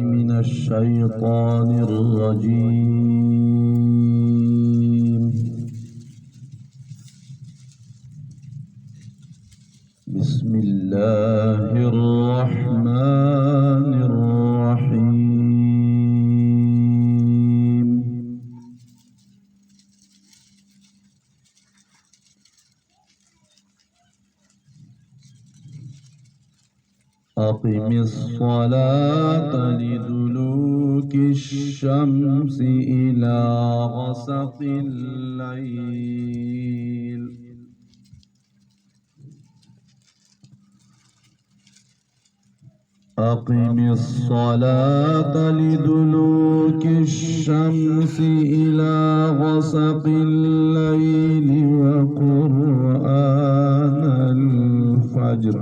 من الشيطان الرجيم. بسم الله الرحمن الرحيم. أقم الصلاة لدلوك الشمس إلى غسق الليل أقم الصلاة لدلوك الشمس إلى غسق الليل وقرآن الفجر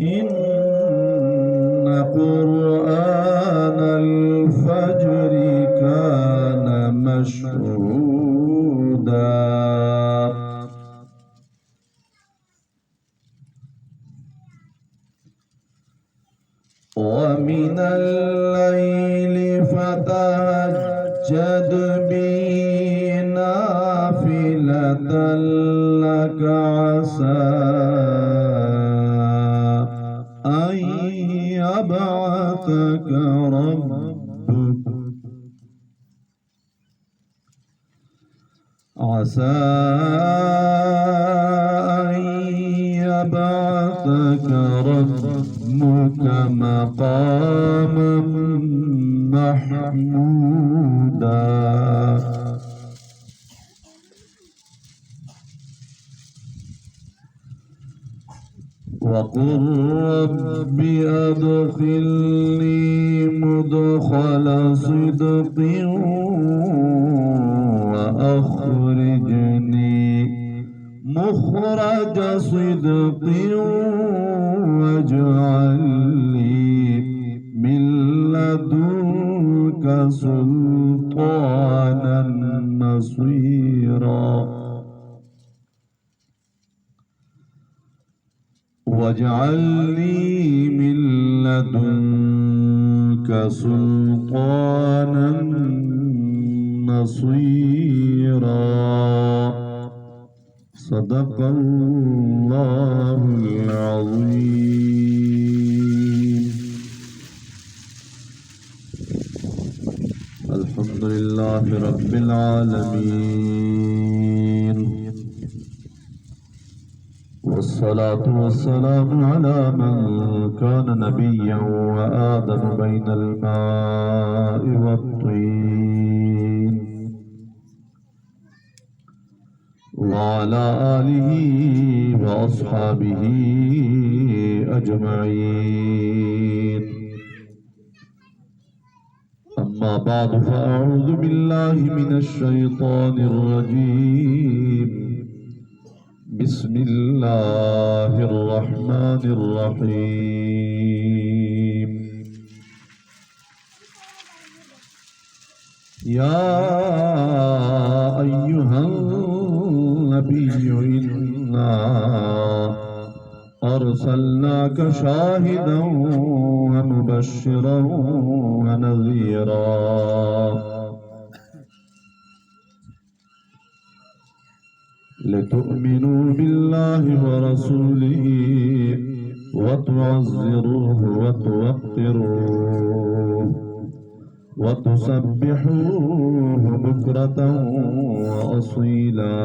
إن قرآن الفجر كان مشهودا ومن الليل فتهجد به نافلة لك عسى أن يبعثك ربك عسى أن يبعثك ربك مقاما محمودا وقل رب أدخلني مدخل صدق وأخرجني مخرج صدق واجعل لي من لدنك سلطانا نصيرا واجعل لي من لدنك سلطانا نصيرا صدق الله العظيم. الحمد لله رب العالمين والصلاة والسلام على من كان نبيا وآدم بين الماء والطين وعلى آله وأصحابه أجمعين. أما بعد فأعوذ بالله من الشيطان الرجيم. بسم الله الرحمن الرحيم. يا أيها النبي إنا أرسلناك شاهدا ومبشرا ونذيرا لتؤمنوا بالله ورسوله وتعزروه وتوقروه وتسبحوه بكرة وأصيلا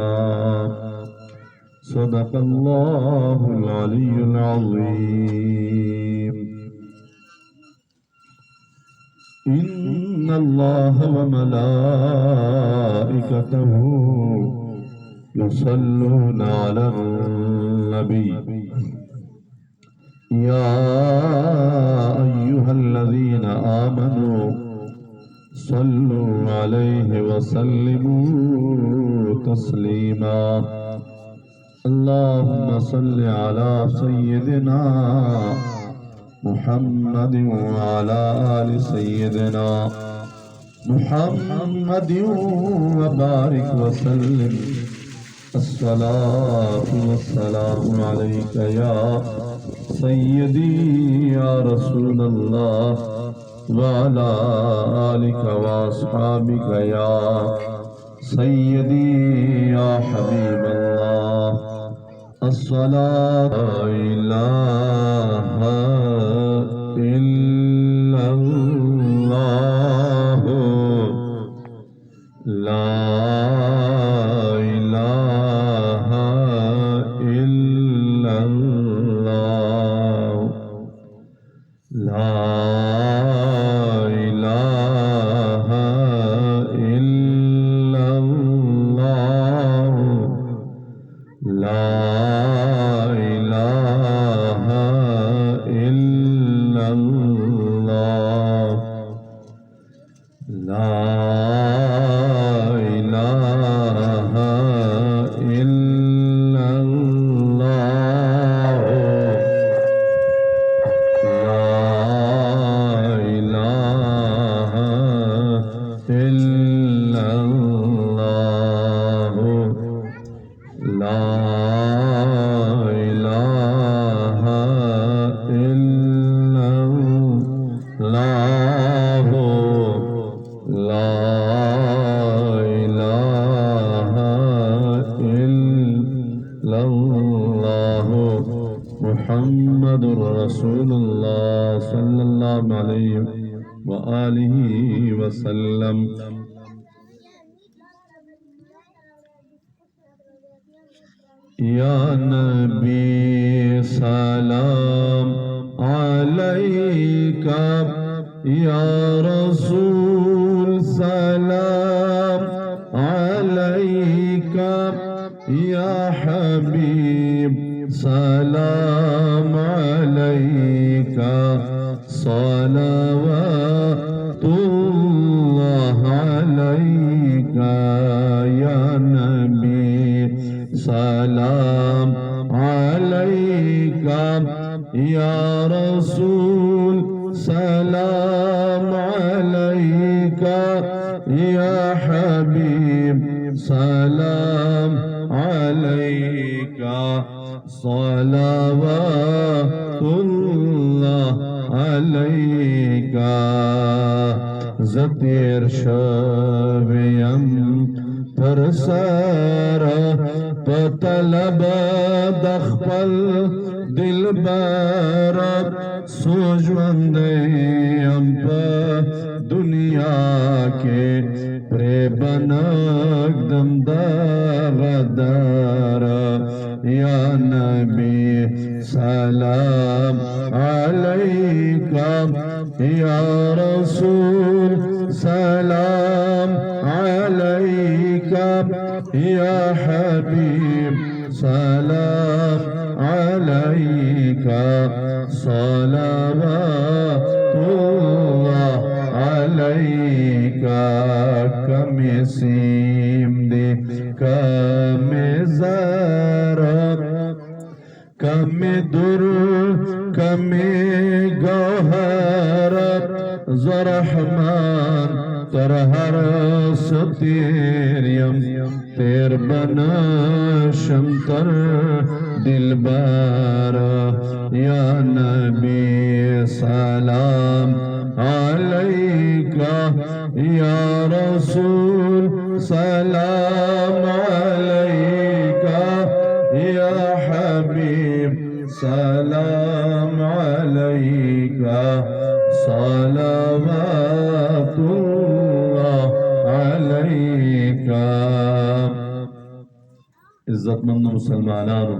صدق الله العلي العظيم. إن الله وملائكته يصلون على النبي يا أيها الذين آمنوا صلوا عليه وسلموا تسليما. اللهم صل على سيدنا محمد وعلى آل سيدنا محمد وبارك وسلم. الصلاة والسلام عليك يا سيدي يا رسول الله وعلى آلك وأصحابك يا سيدي يا حبيب الله الصلاة لا إله إلا الله لا إله إلا الله لا إله إلا الله لا إله إلا الله لا إله إلا الله لا إله إلا الله لا إله إلا الله لا إله إلا الله محمد رسول الله صلى الله عليه وآله وسلم يا نبي سلام عليك يا رسول سلام عليك يا حبيب سلام عليك صلوات الله عليك يا نبي سلام عليك يا رسول سلام عليك يا حبيب سلام عليك صلوات الله عليك زتير شويم ترسر پتلب دخپل دلبر سوجوندیم پا دنیا کے پریبنک دم دغدر یا نبی سلام علیکا یا رسول سلام علیکا يا حبيب سلام عليك صلوات الله عليك كم سيم دي كم زرق كم در كم گوهر زرحمان تر ہر ستیریم تیر بناشم تر دلبر یا نبی سلام علیکا یا رسول سلام علیکا یا حبیب سلام علیکا صلوات الله عليك عزت مند مسلمانانو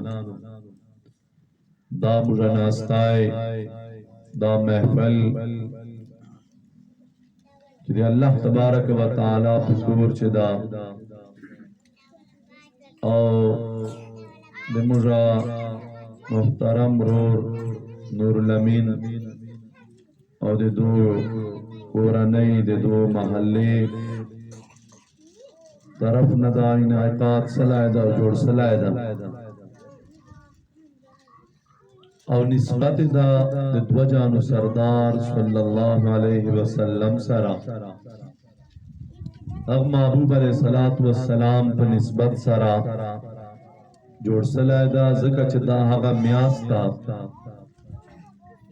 دا مجناستای دا محفل کہ اللہ تبارک و تعالی پسکور چدا او دے مجا محترم رور نور الامین او دے دو کورنی دے دو محلی طرف ندا انعقاد سلائدہ جوڑ سلائدہ او نسبت دا دو جانو سردار صلی اللہ علیہ وسلم سرا اغ محبوب علیہ السلام پر نسبت سرا جوڑ سلائدہ ذکر چدا حقا میاستا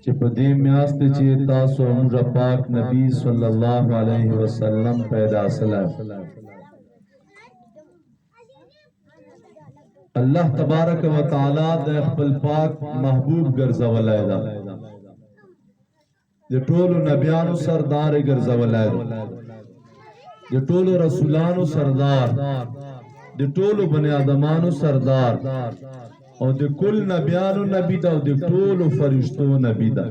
چې په دې میاشت چې تاسو موږ پاک نبی صلی الله علیه وسلم پیدا سره الله تبارک و تعالی د خپل پاک محبوب ګرځولای دا د ټولو نبیانو سردار ګرځولای دا د ټولو رسولانو سردار د ټولو بنی آدمانو سردار او د کل نبیانو نبی دا او د ټولو فرشتو نبی دا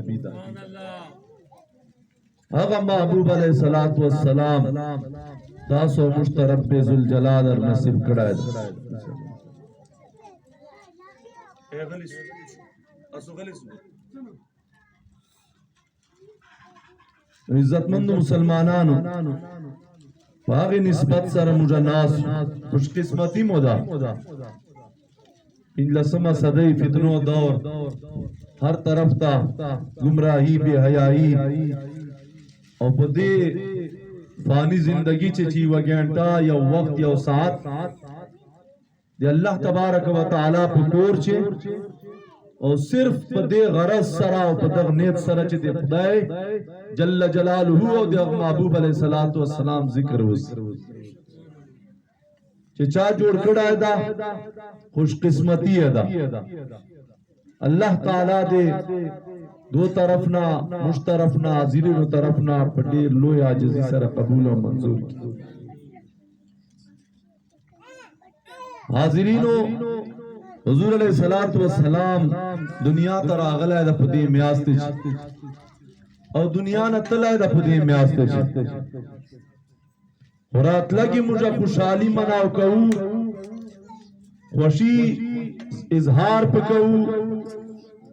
هغه محبوب علیه الصلاۃ والسلام تاسو مشترب به ذوالجلال اور نصیب کړای عزتمند مسلمانانو باغی نسبت سر مجناس خوش قسمتی مودا ان لسمہ صدی فتنو دور ہر طرف تا گمراہی بے حیائی او پدی فانی زندگی چی وگینٹا یا وقت یا ساعت دی اللہ تبارک و تعالی پکور چے او صرف پدی غرض سرا او پدغ نیت سرا چے دی خدای جل جلالہ او دی محبوب علیہ السلام ذکر وز چے چا جوڑ کڑا ہے دا خوش قسمتی ہے دا اللہ تعالی دے دو طرفنا مشترفنا حاضرین طرفنا پدیر لوی عاجزی سر قبول و منظور کی حاضرینو حضور علیہ السلام دنیا تر آغل ہے دا پدی میاستے چی او دنیا نتل ہے دا پدی میاستے چی خورات لگی مجھا خوشحالی مناو کہو خوشی اظہار پکہو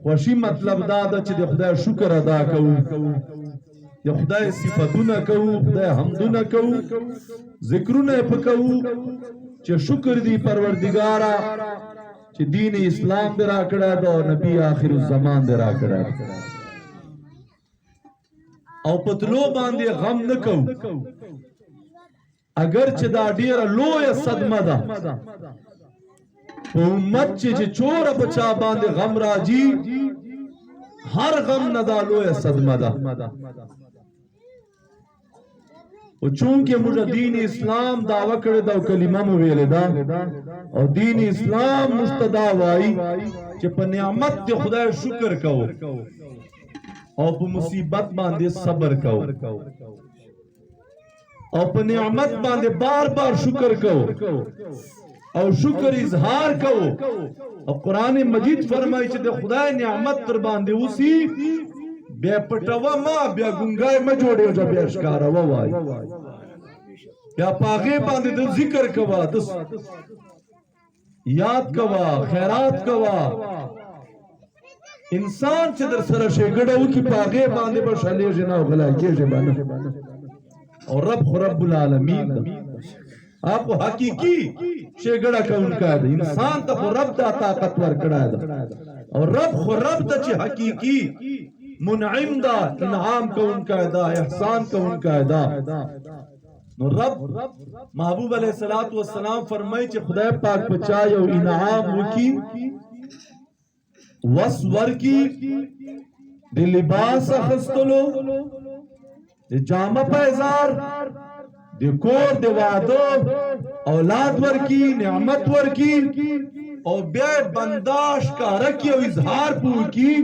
خوشی مطلب دادا چی دے خدای شکر ادا کہو دے خدای صفتو نہ کہو خدای حمدو نہ کہو ذکرو نہ پکہو چی شکر دی پروردگارا چی دین اسلام دے را کڑا دا اور نبی آخر الزمان دے را کڑا دا او پتلو باندے غم نکو اگر چی دا دیر لو یا صدمہ دا امت چی چور بچا باندے غم راجی ہر غم ندا لو یا صدمہ دا و چونکہ مجھے دین اسلام دعوی کرے دا و کلمہ مویلے دا اور دین اسلام مستدا وائی کہ پا نعمت دے خدای شکر کہو اور پا مصیبت باندے صبر کہو اور پا نعمت باندے بار بار شکر کہو اور شکر اظہار کہو اور قرآن مجید فرمائی چھے دے خدای نعمت تر باندے اسی بے پٹوا ما بے گنگائے مجوڑے ہو جا بے اشکارا وائی بے پاغے باندے دے ذکر کوا دس یاد کوا خیرات کوا انسان چھے در سر شیگڑا ہو کی پاغے باندے بشالے جنا غلائی کے جبانا اور رب العالمین آپ کو حقیقی شیگڑا کا ان کا ہے انسان تا خو رب دا طاقتور کڑا ہے اور رب دا چی حقیقی منعم دا انعام کا ان کا ہے احسان کا ان کا ہے رب محبوب علیہ السلام فرمائی چی خدای پاک پچائی و انعام وکی وسور کی دی لباس خستلو دی جامع پیزار دی کور دی وعدو اولاد ورکی نعمت ورکی اور بے بنداش کا رکی و اظہار پو کی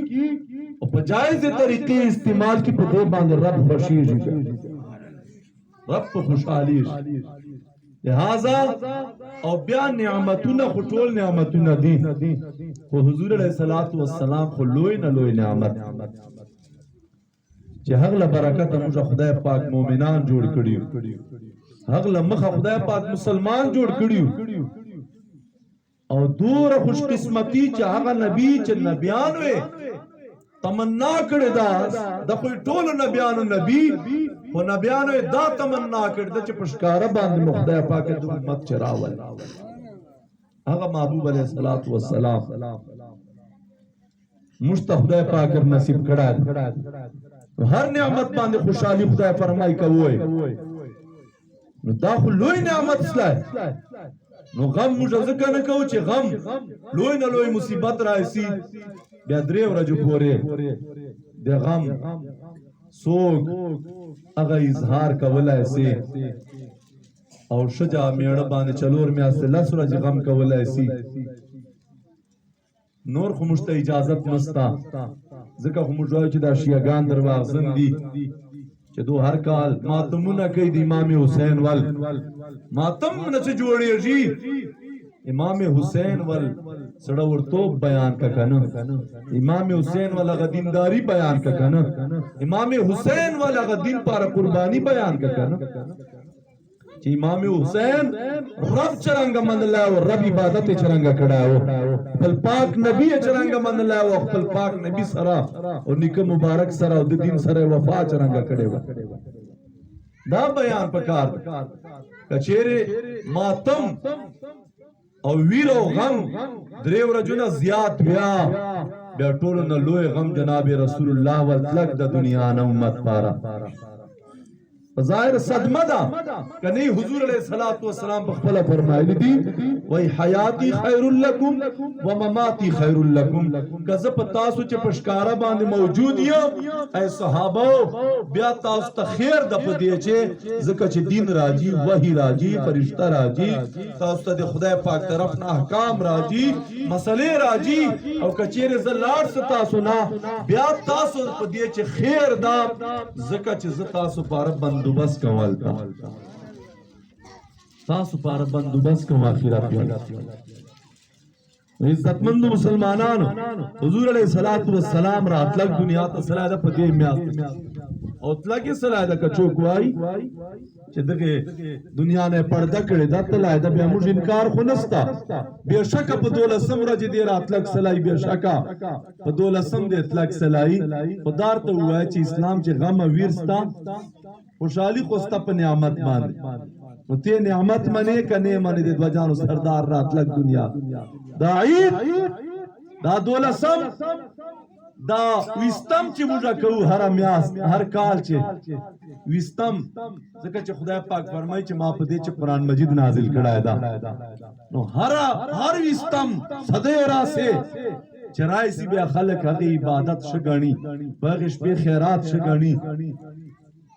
اور پجائز طریقے استعمال کی پدے باندر رب خوشیر رب خوشحالی لہذا اور بیا نعمتونا خطول نعمتونا دی وہ حضور علیہ السلام خو لوئی نہ لوئی نعمت چه هغله برکت موږ خدای پاک مومنان جوړ کړیو هغله مخه خدای پاک مسلمان جوړ کړیو او دور خوش قسمتی چې هغه نبی چې نبیان وې تمنا کړی دا د کوئی ټول نبیانو نبی او نبیانو دا تمنا کړی دا چې پښکار باندې خدای پاک د امت چراول هغه محبوب علیه السلام مستخدای پاک نصیب کړه ہر نعمت باندے خوشحالی خدای فرمائی کا ہوئے نو دا خو لوئی نعمت سلائے نو غم مجھا ذکر نکو چھے غم لوئی نہ لوئی مصیبت رائسی بیا دریو رجو پورے د غم سوگ اغا اظہار کولای سی او شجا میڑا باندې چلور میاسته لس ورځې غم کولای سی نور خو موږ ته اجازت نستا ځکه خو موږ وایو چې دا شیعګان درواغجن دي چې دو هر کال ماتمونه کوي د امام حسین ول ماتم نه چې جوړیږي امام حسین ول سړه ورتوب بیان کا کنه امام حسین ول هغه دینداری بیان کا کنه امام حسین ول هغه دین پر قربانی بیان کا کنه چې امام حسین رب چرنګ منله او رب عبادت چرنګ کړهو خپل پاک نبی چرنګ منله او خپل پاک نبی سره او نیکه مبارک سره او د دین سره وفا چرنګ کړهو دا بیان پکار کچېره ماتم او ویر او غم درې ورځې زیات بیا ټولو نه لوی غم جناب رسول الله ولتلک د دنیا نه امت پارا ظاهر صدمه دا کنی حضور علیہ الصلوۃ والسلام بخپل فرمایلی دی وای حیاتی خیر لکم و مماتی خیر لکم کزه پتا سو چې پشکارا باندې موجود یم اے صحابه بیا تاسو ته خیر د پدې چې زکه چې دین راځي وحی راځي فرشتہ راځي تاسو ته د خدای پاک طرف نه احکام راځي مسئلے راځي او کچېره زلاړ س تاسو نه بیا تاسو پدې چې خیر دا زکه چې تاسو پر بندوبست کول تاسو پر بندوبست کوم اخرت عزتمند مسلمانانو حضور علیہ الصلوۃ والسلام راتلک دنیا ته سلاده پدې میاست او تلګي سلاده کچوک وای چې دغه دنیا نه پرده کړي دا تلاده بیا موږ انکار خو نستا بهشکه په 12 ورځې دی راتلک سلای بهشکه په 12 دی اطلاق سلای خدار ته وای چې اسلام چې غم ویرستا خوشحالی خوستا په نعمت باندې نو ته نعمت منې کنه منې د دوجانو سردار راتلک دنیا دا عید دا 12 دا وستم چې موږ کوو هر میاس هر کال چې وستم ځکه چې خدای پاک فرمایي چې ما په دې چې قران مجید نازل کړای دا نو هر وستم صدې راسه چرای سی بیا خلق هغه عبادت شګانی بغش په خیرات شګانی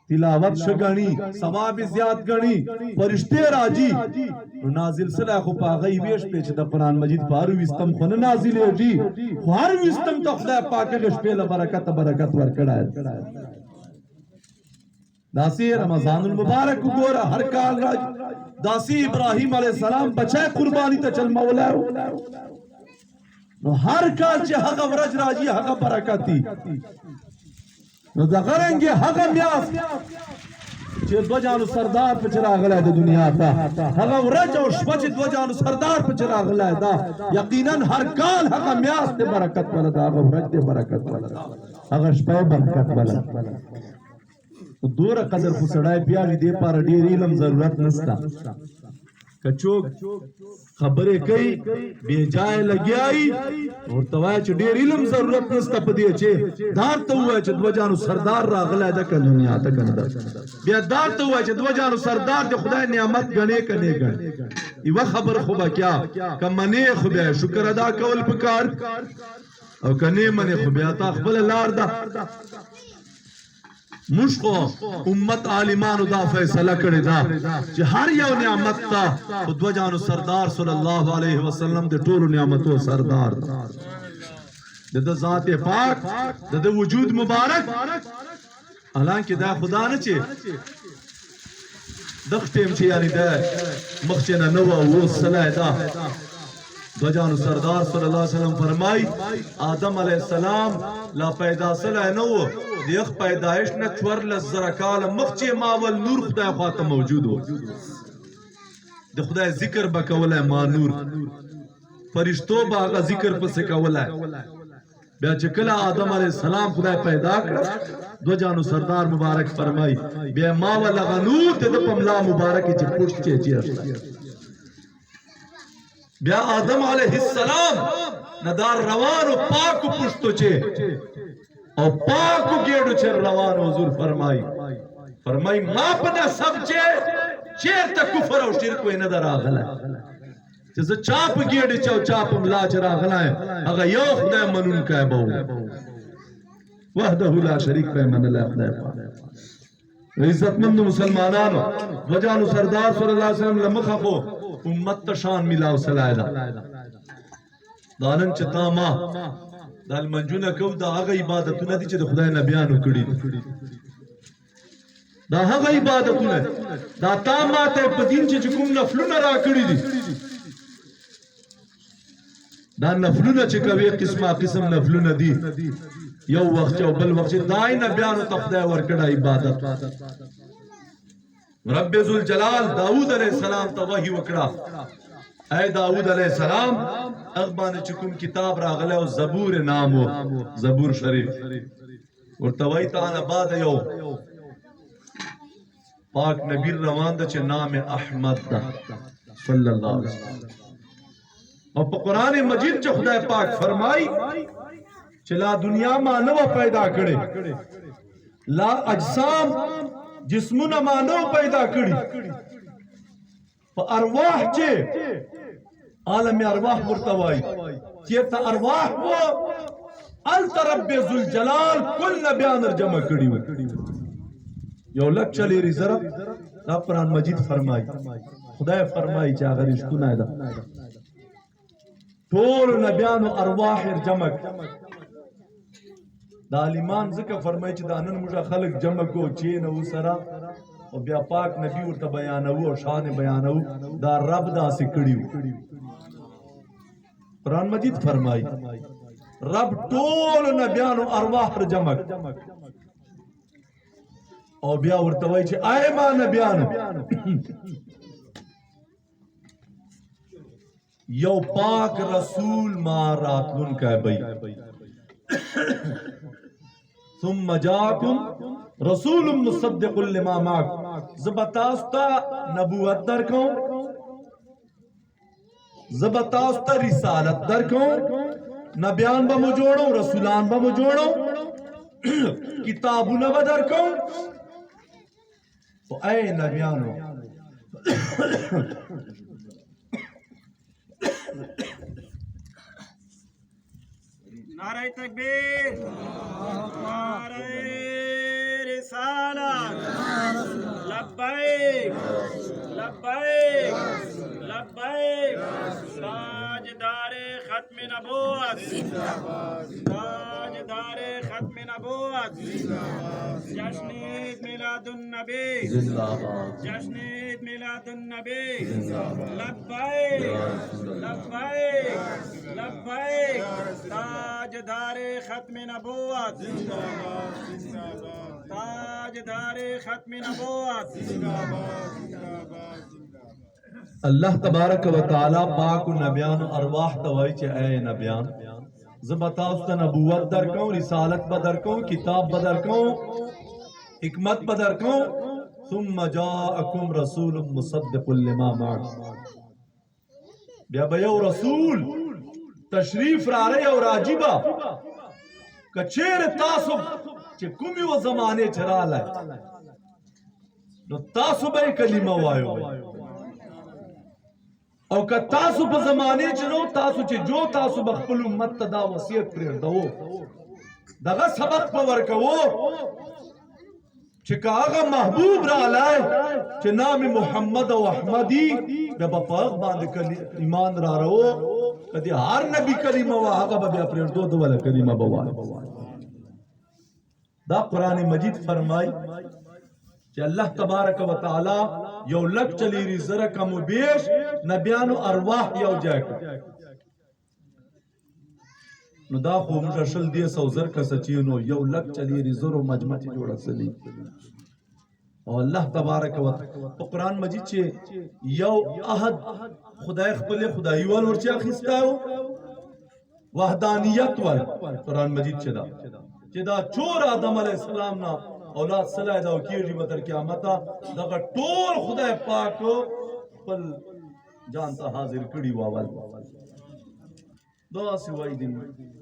تلاوت شګانی ثواب زیات غنی فرشتے راجی نازل سلا خو پاغی ویش پیچ د قران مجید پارو وستم خو نه نازل دی خو هر وستم ته خدای پاک غش په برکت ور کړه داسی رمضان المبارک ګوره هر کال راج داسی ابراهیم علیہ السلام بچای قربانی ته چل مولا نو هر کال چې هغه ورځ راځي هغه برکتی نو دا غرنګي هغه میاس چې دوجانو سردار په چراغله د دنیا ته هغه ورځ او شپه چې دوجانو سردار په چراغله دا یقینا هر کال هغه میاس ته برکت ولدا هغه ورځ ته برکت ولدا هغه شپه برکت ولدا دوره قدر خو سړای پیاږي دی پر ډیر علم ضرورت نستا کچوک خبرې کوي بے جای لګیای ورته وای چې ډیر علم ضرورت نسته پدې چې دار ته وای چې دوجانو سردار راغله د دنیا ته کنده بیا دار ته وای چې دوجانو سردار د خدای نعمت غنې کنه غن یو خبر خو با کیا کمنه خو به شکر ادا کول پکار او کنه منه خو بیا تا خپل لار ده مشکو امت عالمانو دا فیصلہ کړی دا چې هر یو نعمت تا دوجانو سردار صلی الله علیه وسلم د ټولو نعمتو سردار د ذات پاک د وجود مبارک حالانکه دا خدا نه چې دختیم چې یعنی دا مخچنه نو او صلی دا دوجانو سردار صلی الله علیه وسلم فرمای آدم علیہ السلام لا پیدا صلی نو دیخ پیدایش نه 1400 کال مخچې ماول نور خدای خواته موجود و د خدای ذکر بکوله ما نور فرشتو باغه ذکر پس کوله بیا چې کله آدم علیہ السلام خدای پیدا کړ دوجانو سردار مبارک فرمای بیا ماول غنور ته د پملا مبارک چې پوښت چې بیا آدم علیہ السلام ندار روانو پاکو پوښتو چې او پاکو گیڑو چر روان حضور فرمائی ما پنا سب چیر تا کفر او شرک وی ندر آغلا ہے چیزا چاپ گیڑی چاو چاپ ملا چر آغلا ہے اگا یو خدای منون کا ہے بہو वहदहु ला शरीक पे मन ला खुदा पाक इज्जतमंद मुसलमानानो वजानु सरदार सल्लल्लाहु अलैहि वसल्लम लमखा को उम्मत शान मिलाव सलायला दानन चतामा دال منجونه کو دا هغه عبادتونه دي چې د خدای نبیانو کړی دا هغه عبادتونه دا تا ماته په دین چې کوم نفلونه را کړی دي دا نفلونه چې کوي قسمه قسم نفلونه دي یو وخت او بل وخت دای نبیانو ته خدای ورکړه عبادت رب ذل جلال داوود علیہ السلام ته وحی وکړه اے داود علیہ السلام اغبان چکم کتاب راغلے و زبور نامو زبور شریف ورتوائی تعالی بعد یو پاک نبیر روان دا چے نام احمد دا صلی اللہ علیہ وسلم اور پا قرآن مجید چے خدا پاک فرمائی چلا دنیا مانو پیدا کرے لا اجسام جسمنا مانو پیدا کرے پا ارواح چے عالم ارواح مرتوائی چیتا ارواح وہ التا رب ذوالجلال کل نبیان جمع کری ہوئی یو لک چلی ری ذرا رب قرآن مجید فرمائی خدا فرمائی چاہ غریش کنائی دا طول نبیان ارواح جمع دا علیمان ذکر فرمائی چاہ دانن مجھا خلق جمع کو چین او سرا اور بیا پاک نبی ورطا بیانو اور شان بیانو دا رب دا سکڑیو قرآن مجید فرمائی رب طول نبیانو ارواح پر جمع اور بیا ورطوائی چھے آئے ماں نبیانو یو پاک رسول ماں راتلن کا بھئی ثم جاکم رسول مصدق لما معک زبتاستا نبوت در کون زبتاستا رسالت در کون نبیان با مجوڑو رسولان با مجوڑو کتابو نبا در کون تو اے نبیانو نعرہ تکبیر نعرہ رسالت لبیک لبیک لبیک تاجدار ختم نبوت تاجدار ختم نبوت جشن عید میلاد النبی جشن عید میلاد النبی لبیک لبیک لبیک تاجدار ختم نبوت تاجدار ختم نبوت اللہ تبارک و تعالی پاک و نبیان ارواح توائی چے اے نبیان زبتاستا نبوت در کون رسالت بدر کون کتاب بدر کون حکمت بدر کون ثم جاءکم رسول مصدق لما معک بیا بیو رسول تشریف را رہے اور عجیبہ کچھیر تاسو چے کمی و زمانے چرا لائے نو تاسو بے کلمہ وائیو او که تاسو په زمانه چنو تاسو چې جو تاسو بخپل امت ته دا وصیت پرېږدو دغه سبق په ورکوو چې که هغه محبوب رالی چې نام محمد او احمدي بیا به په هغه باندې ایمان راروو که د هر نبي کلمه وه هغه به بیا پرېږدو د وله کلمه به وایو دا قرآن مجید فرمای کہ اللہ تبارک و تعالی یو لک چلیری زر کم و بیش نبیانو ارواح یو جائے نو دا خو مشل دیس او زر کا سچینو یو لک چلیری زر و مجمعی جوڑا سلی اور اللہ تبارک و تعالی قرآن مجید چھے یو احد خدای خپل خدای وال ورچا خستاو وحدانیت وال قرآن مجید چھے دا چور آدم علیہ السلام نا اولاد صلاح دا وکیری بدر قیامتا دغه ټول خدای پاک خپل جانتا حاضر کړي واول دا سوای دین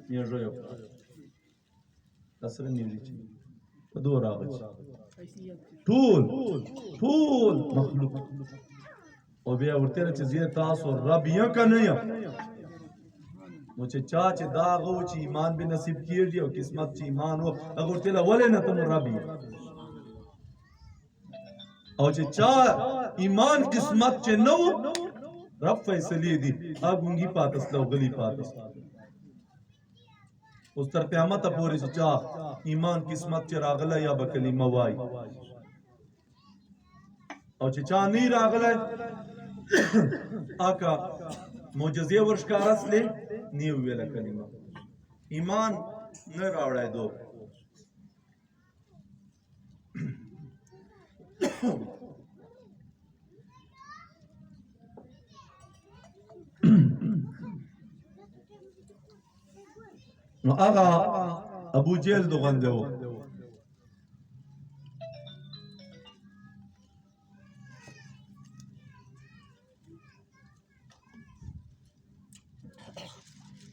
یې رویو تاسو نیولې چې په دوه راغی ټول مخلوق او بیا ورته چې زه تاسو رب یې کنه मुझे चाच दागो ची ईमान भी नसीब किए दियो किस्मत ची ईमान हो अगर तेला वले न तुम रबी और चे चा ईमान किस्मत चे नो रब फैसली दी आगुंगी पातस लो गली पातस उस तर क़यामत पूरी से चा ईमान किस्मत चे रागला या बकली मवाई और चे चा नहीं रागला आका मोजज़े वर्ष का रस ले नहीं हुए ला कलिमा ईमान न रावड़ा दो आगा अबू जेल दो गंदे हो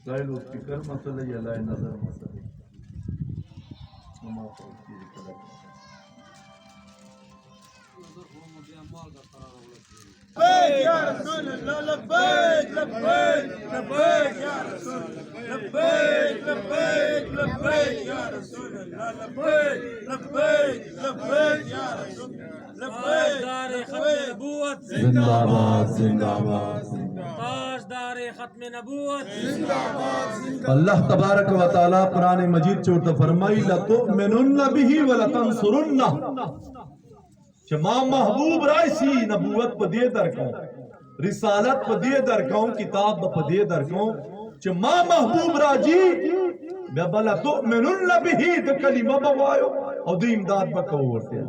लाइलो स्पीकर मसला या लाइन नजर मसला नमाज की कला لبيك يا رسول الله لبيك لبيك لبيك يا رسول الله لبيك لبيك لبيك يا رسول الله لبيك لبيك لبيك يا رسول الله تاجدار ختم نبوت जिंदाबाद जिंदाबाद تاجدار ختم نبوت अल्लाह तबारक व तआला कुरान मजीद चोट फरमाई लतुमिनुन्न बिही व लतंसुरुन्ना मा महबूब रायसी नबूवत प दे दरकों रिसालत प दे दरकों किताब प दे दरकों च मा महबूब राजी बला तुमिनुन्न बिही द कलिमा बवायो और द इमदाद बकवरते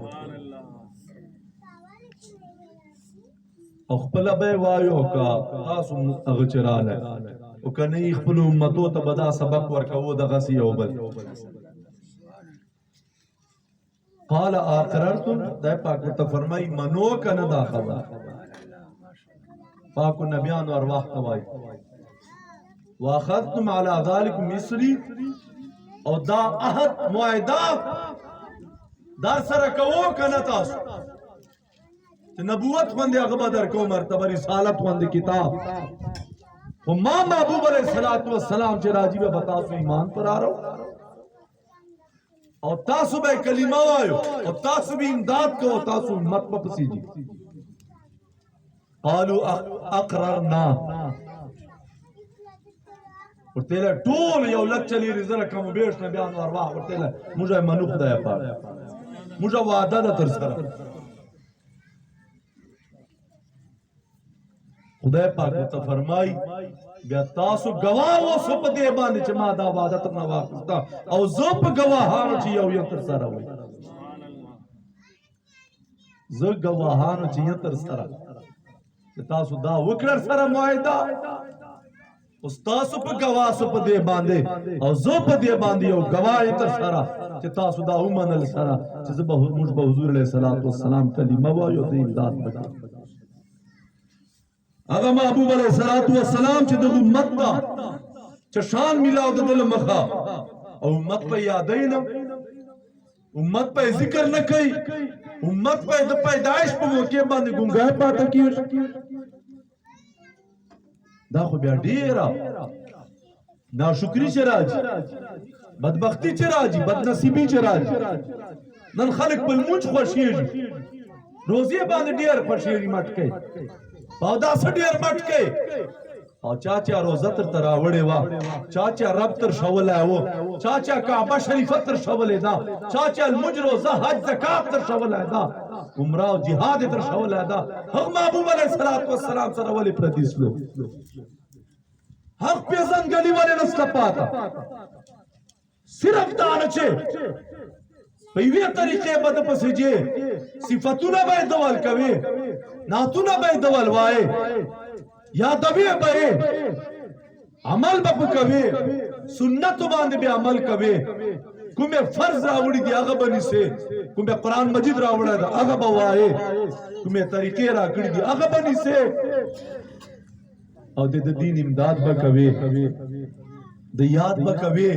خپل به وایو کا تاسو اغچراله او کني خپل امتو ته بدا سبق ورکو دغه سی او بل قال اقررتم دا پاک ته فرمای منو کنه دا خبر پاک نبیان او ارواح توای واخذتم على ذلك مصري او دا عهد معاهده دا سره کوو کنه تاسو نبوت خوندے اغبا در کو مرتبہ رسالت خوندے کتاب ما محبوب علیہ السلام چے راجی میں بتاسو ایمان پر آ رہو اور تاسو بے کلمہ وایو اور تاسو بھی امداد کو تاسو امت پسی جی قالو اقررنا اور تیلے ٹول یو لگ چلی رزر کم بیش نبیان ارواح اور تیلے مجھے منو خدا پاک مجھے وعدہ دا ترسر خدای پاک ته فرمای بیا تاسو گواه اوسو په دې باندې چې ما دا وعده تر نه واخستا او زه په گواهانو چې یو یو تر سره وای زه گواهانو چې یو تر سره چې تاسو دا وکړ سره معاهده اوس تاسو په گواه سو په دې باندې او زه په دې باندې یو گواه تر سره چې تاسو دا ومنل سره چې زه به موږ به حضور علیه السلام کلمه وایو ته امداد وکړو اگر محبوب علیہ السلام چھ دل امت تا چھ شان ملاو دل مخا او امت پہ یادئی نا امت پہ ذکر نہ کئی امت پہ پیدائش پہ موقع باندې گنگائے پاتا کیش دا خو بیا ډیرا ناشکری چھ راجی بدبختی چھ راجی بدنصیبی چھ راجی نن خلق پل منچ خوشیجی روزی باندې ډیر خوشیجی مٹکے پودا سډیر مټکې او چاچا روزه تر تراوړې وا چاچا رب تر شولې و چاچا کعبه شریفه تر شولې دا چاچا المجروزه حج زکات تر شولې دا عمره او jihad تر شولې دا حق محبوب علیہ السلام سره ولې پردیس لو حق پیزن گلی ولې نسل پاتا صرف دانه چې په یوه طریقې بد پسې جې صفاتونه به دوال کوي ناتونه به دوال وای یا دوی به عمل به کوي سنت باندې به عمل کوي کومه فرض راوړي دی هغه بني سي کومه قران مجید راوړا دا هغه به وای کومه طریقې راکړي دی هغه بني سي او د دین امداد به کوي د یاد به کوي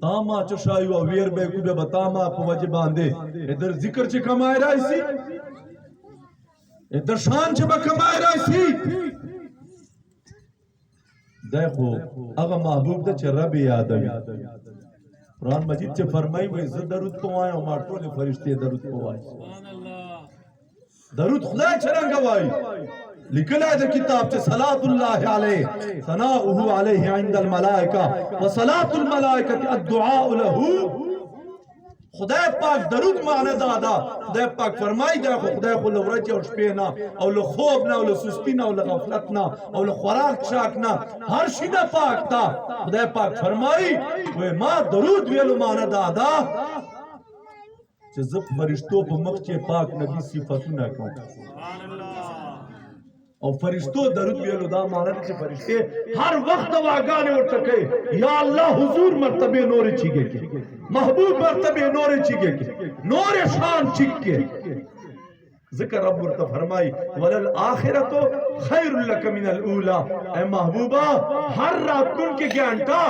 تاما چشایو ویر بے کو بے بتاما پوجھ باندے ادھر ذکر چ کمائے رہی سی ادھر شان چ کمائے رہی سی دیکھو اگا محبوب دا چھ رب یادوی قرآن مجید چھ فرمائی وی زد درود پوائیں اور مارٹو نے فرشتے درود پوائیں درود خدا چرنگوائی لکھل ہے کتاب چھ صلاة اللہ علیہ ثناؤہ علیہ عند الملائکہ وصلاة الملائکہ الدعاء لہو خدا پاک درود معنی دادا خدا پاک فرمائی دے خدا خو لورج اور شپینا او لخوب نا او لسسپینا او لغفلتنا او لخوراک شاکنا ہر شیدہ پاک تا خدا پاک فرمائی وہ ما درود ویلو معنی دادا چھ زب فرشتو پا مخچے پاک نبی صفتو نہ کھوں اور فرشتو درود ویلو دا معنی چھ فرشتے ہر وقت واگانے اٹھکے یا اللہ حضور مرتبے نورے چیگے کے محبوب مرتبے نورے چیگے کے نور شان چک کے ذکر رب ورطا فرمائی وَلَلْآخِرَةُ خَيْرُ لَكَ مِنَ الْأُولَى اے محبوبہ ہر راتن کے گیانٹا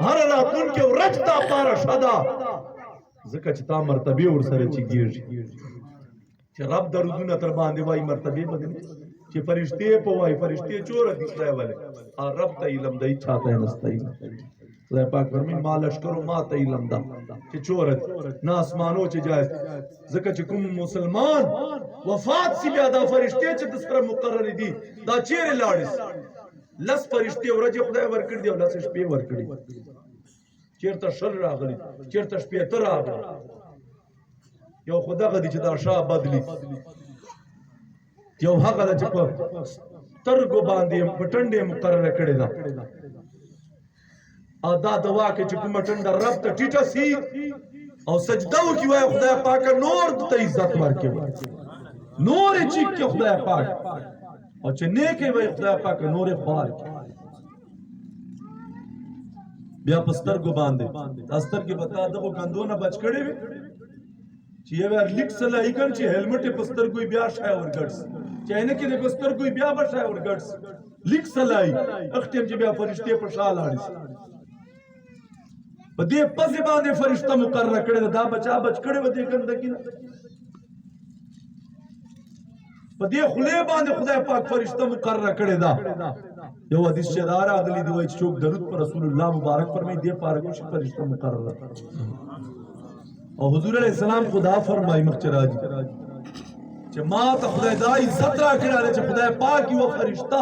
ہر راتن کے رجتا پارا شدا ذکر چتا مرتبے اور سرے چیگیر چھ رب درودون اتر باندے وائی مرتبے بدنے چھ فرشتے پوائی فرشتے چورا دیکھ رہے والے اور رب تا علم دا اچھاتا ہے نستا علم خدا پاک فرمین ما لشکرو ما تا علم دا چھ چورت نا اسمانو چھ جائز ذکر چھ کم مسلمان وفات سی بیادا فرشتے چھ تسکر مقرر دی دا چیر لارس لس فرشتے ورجی خدا ورکر دی اور لس شپے ورکر دی چیر تا شر را غلی چیر تا شپے تر آگا یو خدا غدی چھ دا شاہ بدلی یو حق دا چپا ترگو باندی پٹنڈے مقرر کڑے دا آدھا دوا کے چپا مٹنڈا رب تا ٹیٹا سی اور سجدہو کی وائے خدا پاکا نور تا عزت مار کے نور چیک کے خدا پاک اور چنے کے وائے خدا پاکا نور خوار کے بیا پستر کو باندے استر کی بتا دو کندو نہ بچ کڑے وے چیئے وے لکھ سلائی کر چی ہیلمٹ پستر کوئی بیا شای اور گڑس چیئے کہ پستر کوئی بیا بشای اور گڑس لکھ سلائی اختیم چی بیا فرشتے پر شال آڑی بدے پزی باندے فرشتہ مقرر کڑے دا بچا بچ کڑے ودے گندگی نا بدے خلے باندے خدا پاک فرشتہ مقرر کڑے دا یو حدیث شدارہ اگلی دوئی چوک درود پر رسول اللہ مبارک فرمائی دے پارکوش فرشتہ مقرر اور حضور علیہ السلام خدا فرمائی مخچرہ جی چھ ماں تا خدا دا عزت را کرا لے چھ خدا پاکی و فرشتہ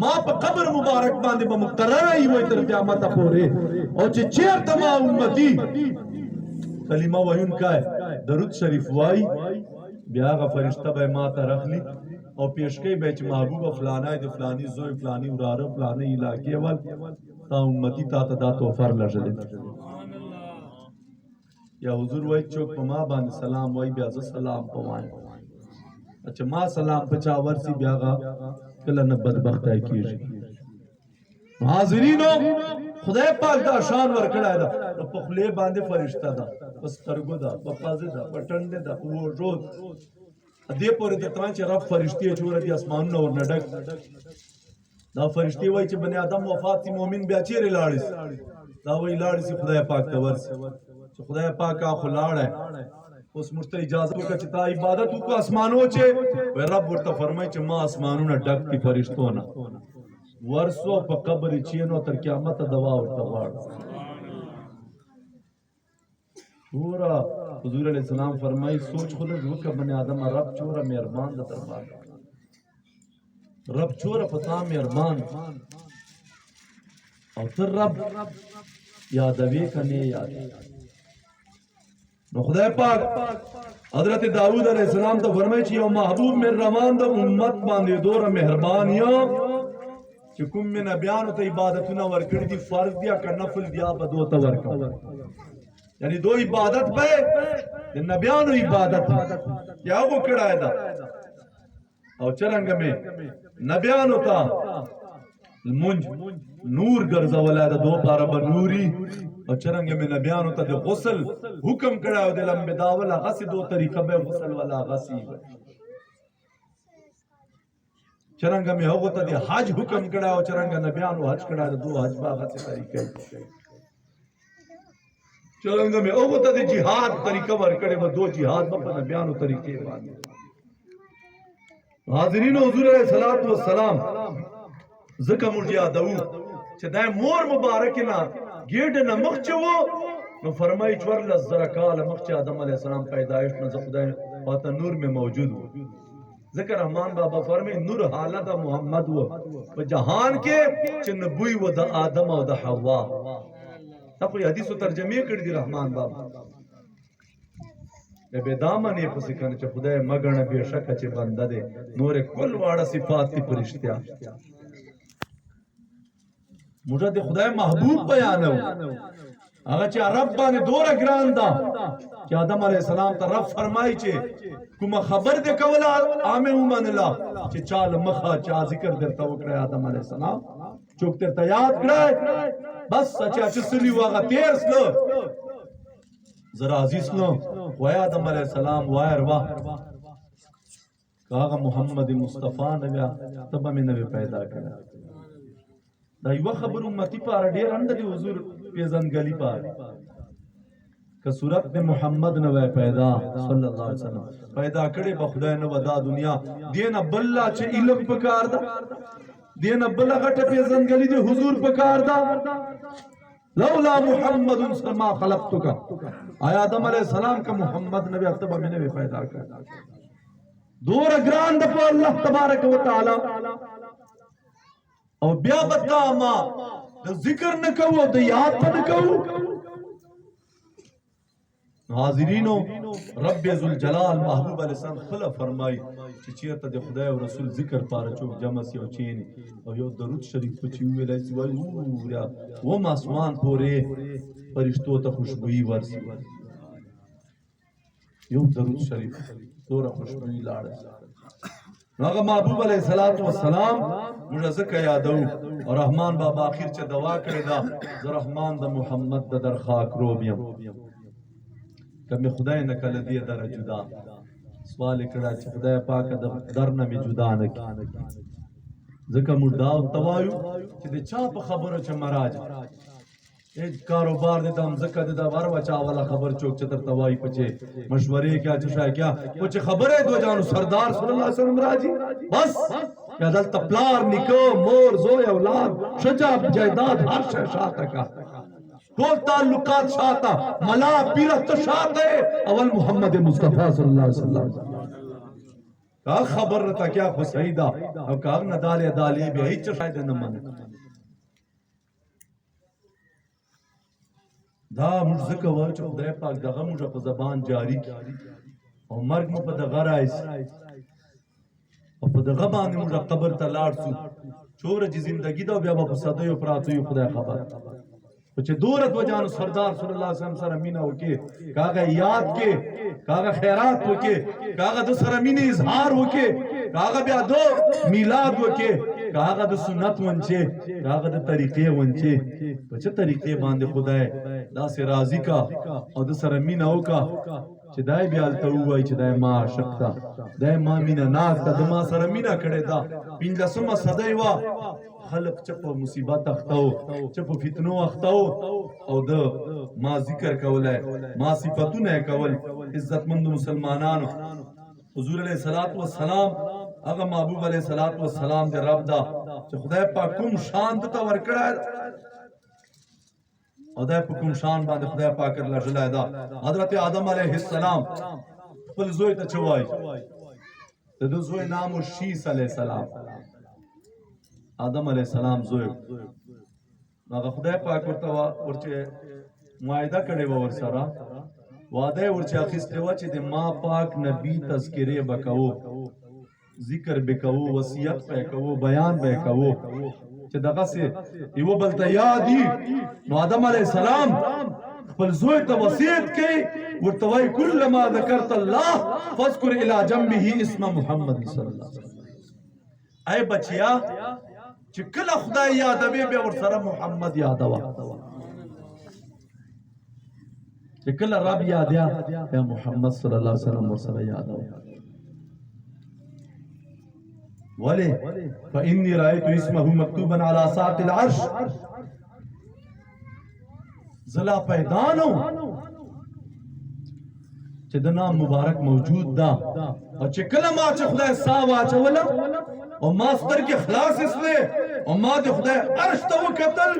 ماں پا قبر مبارک باندے با مقرر ہی ہوئی تر قیامت پورے اور چھ چیر تما امتی کلمہ وحیون کا ہے درود شریف وائی بیاغا فرشتہ بے ماں تا رکھ لی اور پیشکے بیچ محبوب فلانا ہے فلانی زوی فلانی ارارہ فلانی علاقے وال تا امتی تا تا توفر لجلے یا حضور وای چوک پا ما باندې سلام وای بیا زه سلام پوائیں اچھا ما سلام پچا ورسی بیاغا کلن بدبختائی کیجی حاضرینو خدای پاک دا شان ورکڑا ہے دا پخلے باندے فرشتہ دا پسترگو دا پپازے دا پٹنڈے دا وہ روز دے پوری دیتوان چھ رب فرشتی ہے چورا دی اسمانو اور نڈک دا فرشتی وای چھ بنی آدم وفات سی مومن بیا چیر لاڑی دا وای لاڑی سی خدای پاک دا ورسی خدا پاک آخو لاڑ ہے اس مجھتا اجازت کا چتا عبادت کو اسمانوں چھے وی رب ورطا فرمائی چھے ماں اسمانوں نا ڈک تی فرشتونا ورسو پا قبر چینو تر قیامت دوا ورطا وارد پورا حضور علیہ السلام فرمائی سوچ خود جو کہ بنی آدم رب چورا مہربان دا دربار رب چورا پتا مہربان اور تر رب یادوی کا نہیں یاد نو خدا پاک حضرت داؤد علیہ السلام تو فرمائے چیئے محبوب میں روان دا امت باندے دور مہربانیاں چکم میں نبیانو تا عبادتنا ورکڑ دی فرض دیا کا نفل دیا بدو تا ورکڑ یعنی دو عبادت پہ نبیانو عبادت کیا وہ کڑا ہے دا اور چرنگ میں نبیانو تا منج نور گرزا والا دا دو پارا بنوری اور چرنگے میں نبیانو تا دے غسل حکم کڑا ہے دے لمبے داولا غسی دو طریقہ بے غسل والا غسی چرنگے میں ہوگا دے حج حکم کڑا ہے اور چرنگے نبیانو حج کڑا ہے دو حج با غسی طریقہ چرنگے میں ہوگا دے جہاد طریقہ ورکڑے و دو جہاد با نبیانو طریقے باندے حاضرین حضور علیہ السلام ذکر مرجعہ دعو چې دا مور مبارک نه ګیډ نه مخ چوو نو فرمایي چې ورلس زره کاله مخکې آدم علیه السلام پیدایش نه زه خدای پاته نور مې موجود و ذکر رحمان بابا فرمایي نور حالت محمد و په جهان کې چې نبوی و د آدم او د حوا دا خو حدیثو ترجمه کړي دي رحمان بابا به دامنې پسې کنه چې خدای مګنه بې شکه چې بنده دی نور کل واړه صفات دي پرشتیا موږ د خدای محبوب بیانو هغه چې رب باندې دوره ګران ده چې آدم علیه السلام ته رب فرمایي چې کومه خبر دې کوله عامه ومن الله چې چال مخه چا ذکر درته وکړی آدم علیه السلام چوک درته یاد کړی بس چې سلی واغه تیر سلو ذرا عزیز نو وای آدم علیہ السلام وای اروا کاغه محمد مصطفی نبی تب میں نبی پیدا کړه دا یو خبر امتی پر ډیر اند دی حضور پیژنګلی پار که صورت میں محمد نبی پیدا صلی الله علیه وسلم پیدا کړي په خدای نو ودا دنیا دین بللا چې علم پکار دا دین بل غټه پیژنګلی دی حضور پکار دا لولا محمد ما خلقتک آیا آدم علیہ السلام کا محمد نبی اتبا میں نبی پیدا کر دور گران دفع اللہ تبارک و تعالی او بیا بتا ما ذکر نکو او یاد پا نکو حاضرینو رب ذوالجلال محبوب علیہ السلام خلا فرمائی چې چیرته د خدای او رسول ذکر پاره چوک جمع سی او چین او یو درود شریف پچی ویلای سی وای و ماسمان پورې فرشتو ته خوشبوئی ورسی یو درود شریف دور خوشبوئی لاړ هغه محبوب علیہ الصلوۃ والسلام موږ زکه یادو او رحمان بابا اخر چې دعا کړی دا ز رحمان د محمد د درخاک روبیم کمی خدای نه کله دی در جدا سوال کړه چې خدای پاک د در نه می جدا نه کی ځکه مردا او توایو چې د چا په خبره چې مراج ایک کاروبار دې دم ځکه د ور وچا والا خبر چوک چې تر توای پچې مشورې کیا چشا کیا او چې خبره دو جانو سردار صلی الله علیه وسلم راځي بس یا دل تپلار نکو مور زوی اولاد شجاع جائیداد ہر شے شاته کا ټول تعلقات شاته ملا پیرت شاته اول محمد مصطفی صلی الله علیه وسلم کا خبر رتا کیا خو سیدا او کا نه دالې دالې به هیڅ شاید نه من دا موږ ځکه وایو چې خدای پاک دغه موږ په زبان جاری کی او مرګ مو په دغه راځي او په دغه باندې موږ قبر ته لاړ شو چور چې زندگی دا بیا په صدیو پراتو یو خدای خبر چې دورت وجانو سردار صلی الله علیه وسلم سره مینا وکي کاغه یاد کې کاغه خیرات وکي کاغه د سره مینه اظهار وکي کاغه بیا دو میلاد وکي کاغه د سنت ونچه کاغه د طریقې ونچه په چه طریقې باندې خدای دا سي راضي کا او د سره مینا وکا چې دای بیا ته وای چې دای ما عاشقتا دای ما مینا ناز د ما سره مینا کړي دا پنځلسمه صدای وا خلق چپ مصیبت اختاو چپ فتنو اختاو او د ما ذکر کولای ما صفاتونه کول عزتمند مسلمانانو حضور علیہ الصلوۃ والسلام هغه محبوب علیہ الصلوۃ والسلام دے رب دا چې خدای پاک کوم شان ته ورکړه او دا په کوم شان باندې خدای پاک الله جل دا حضرت آدم علیہ السلام خپل زوی ته چوای د زوی نام شیس علیہ السلام آدم علیہ السلام زوی هغه خدای پاک ورته معاهده کړی و ور سره وعده ورته اخیسته و چې د ما پاک نبی تذکره وکاو ذکر وکاو وصیت وکاو بیان وکاو چې دغه سه یو بل ته یادی نو آدم علیہ السلام خپل زوی ته وصیت کوي ورته وای کلما ذکرت الله فاذكر الى جنبه اسم محمد صلی الله علیه وسلم اے بچیا چې کله خدای یادوي به ور سره محمد یادوا چې کله رب یادیا یا محمد صلی الله علیه وسلم ور سره یادوا ولی فإني رأيت اسمه مكتوبا على ساق العرش زلا پیدانو چې د نام مبارک موجود دا او چې کله ما چې خدای سا واچوله او ماستر کے خلاص اس لئے او ما د خدای عرش ته وکتل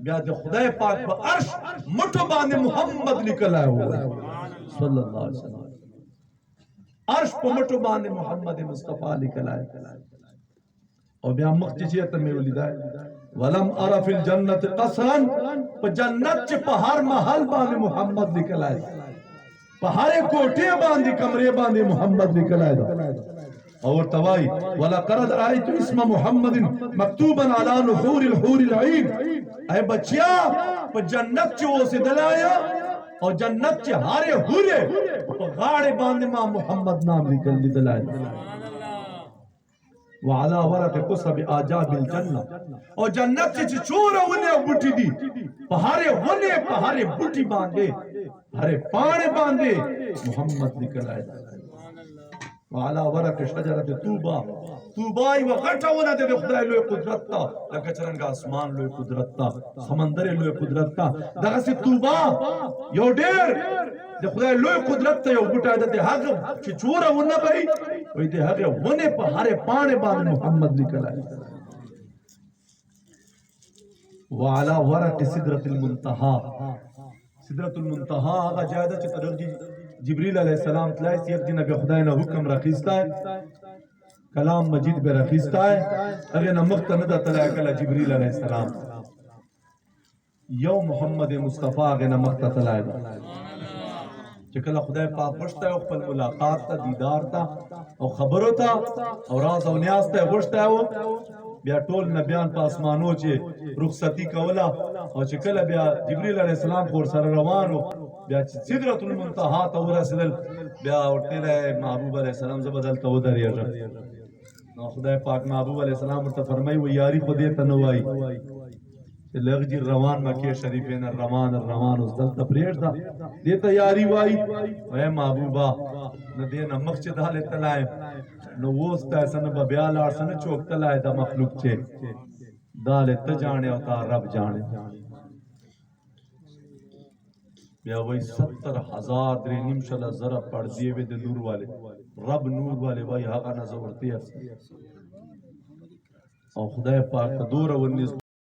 بیا د خدای پاک په عرش مټو باندې محمد لیکلی و صلی الله علیه وسلم عرش په مټو باندې محمد مصطفی لیکلی او بیا مخکې چې ته مې ولیدای ولم ارى في الجنه قصرا په جنت چې په هر محل باندې محمد لیکلی په هر کوټه باندې کمرې باندې محمد لیکلی دا اور توائی ولقد رأيت اسم محمد مكتوبا على نحور الحور العين اے بچیا په جنت چې اوسېدلایا او جنت چې هارے حورے په غاړه باندې ما محمد نام لیکل لیدلای وعلى ورق قصب آجاب الجنة او جنت چې چور ونه بوټي دي په هارے ونه په هارے بوټي باندې هارے پاڼه باندې محمد لیکلای وعلى ورق شجرة توبا توبای و غټونه د خدای لوی قدرت تا لکه څنګه اسمان لوی قدرت تا سمندر لوی قدرت تا دغه سي توبا یو ډېر د خدای لوی قدرت ته یو بوټه د هغه چې چوره ونه پي وي د هغه ونه په هره پاڼه باندې محمد لیکلای وعلى ورق سدرة المنتهى سدرة المنتهى هغه جاده چې ترجی جبریل علیہ السلام تلای سی یک دن به خدای نه حکم راخیستا ہے کلام مجید به راخیستا ہے هغه نه مخ ته نه د تلای کله جبریل علیہ السلام یو محمد مصطفی هغه نه مخ ته تلای چې کله خدای پاک پښته او خپل ملاقات ته دیدار ته او خبرو ته او راز او نیاز ته غوښته و بیا ټول نبیان په اسمانو چې رخصتی کوله او چې کله بیا جبرئیل علیہ السلام خور سره روانو بیا چې سدرۃ المنتهى ته ورسېدل بیا ورته محبوب علیہ السلام زه بدل ته ودرېږم نو خدای پاک محبوب علیہ السلام ورته فرمایي و یاري خو دې ته نه وایي چې لږ روان مکې شریفې نه روان اوس دلته پرېږده دې ته یاري وایي اے محبوبه نه دې نه مخ چې دالې تلایم نو اوس تاسو نه به بیا لاړ سه نه چوک تلای دا مخلوق چې دالې ته جانے او تا رب جانے بیا وای 70,000 درې نیم شله زره پردې وې د نور والے رب نور والے وای هغه نه زورتي او خدای پاک ته دوره ونیز